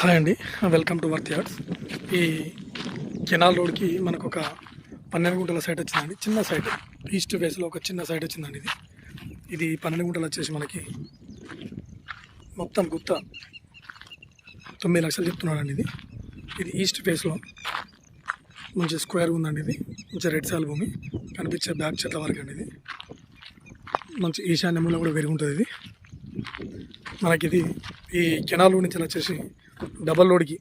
Hi అండి, welcome to worth yards. ఈ canal రోడ్కి మనకు ఒక 12 గుంటల సైట్ వచ్చిందండి. చిన్న సైట్, ఈస్ట్ ఫేస్లో ఒక చిన్న సైట్ వచ్చిందండి. ఇది 12 గుంటలు వచ్చేసి మనకి మొత్తం గుత్త 9 లక్షలు చెప్తున్నాడండి. ఇది ఈస్ట్ ఫేస్లో మంచి స్క్వేర్ ఉందండి. ఇది మంచి రెడ్ సాల్ భూమి కనిపించే బ్యాక్ చెట్ల వరకు అండి. ఇది మంచి ఈశాన్యంలో కూడా పెరుగుంటుంది. ఇది మనకి ఇది ఈ కెనాల్ నుంచి వచ్చేసి డబల్ లోడ్కి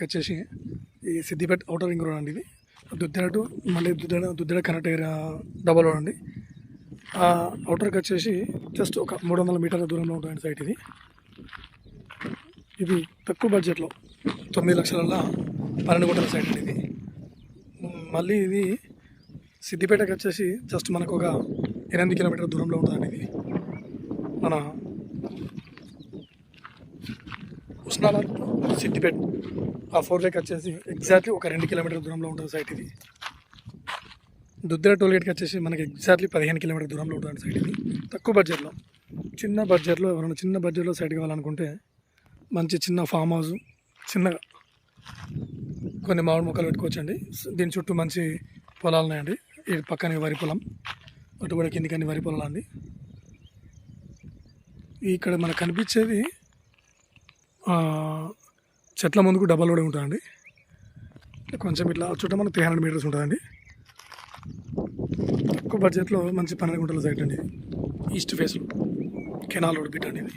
వచ్చేసి ఈ సిద్దిపేట అవుటర్ రింగ్ రోడ్ అండి. ఇది దుద్దిడ టు మళ్ళీ దుద్దిడ కనెక్ట్ అయ్యే డబల్ రోడ్ అండి. ఆ అవుటర్కి వచ్చేసి జస్ట్ ఒక 300 మీటర్ల దూరంలో ఉంటుంది సైట్. ఇది తక్కువ బడ్జెట్లో 9 లక్షల 12 గుంటల సైట్ అండి. ఇది మళ్ళీ ఇది సిద్దిపేటకి వచ్చేసి జస్ట్ మనకు ఒక 8 కిలోమీటర్ల దూరంలో ఉంటుందండి. ఇది మన ఉస్నాబాద్ సిద్దిపేట ఆ 4 వేకి వచ్చేసి ఎగ్జాక్ట్లీ ఒక 2 కిలోమీటర్ల దూరంలో ఉంటుంది సైట్. ఇది దుద్దిర టోల్గేట్కి వచ్చేసి మనకి ఎగ్జాక్ట్లీ 15 కిలోమీటర్ల దూరంలో ఉంటుంది సైట్. ఇది తక్కువ బడ్జెట్లో, చిన్న బడ్జెట్లో ఎవరైనా చిన్న బడ్జెట్లో సైట్ కావాలనుకుంటే మంచి చిన్న ఫామ్ హౌస్, చిన్నగా కొన్ని మామిడి మొక్కలు పెట్టుకోవచ్చండి. దీని చుట్టూ మంచి పొలాలు ఉన్నాయండి. ఈ పక్కనే వరి పొలం, అటు కూడా కిందికని వరి పొలాలు అండి. ఇక్కడ మనకు కనిపించేది చెట్ల ముందుకు డబల్ రోడ్ ఉంటుందండి. కొంచెం ఇట్లా చుట్టూ మనకు 300 మీటర్స్ ఉంటుందండి. తక్కువ బడ్జెట్లో మంచి 12 గుంటల సైట్ అండి. ఈస్ట్ ఫేస్లో కెనాల్ రోడ్ బిట్ అండి. ఇది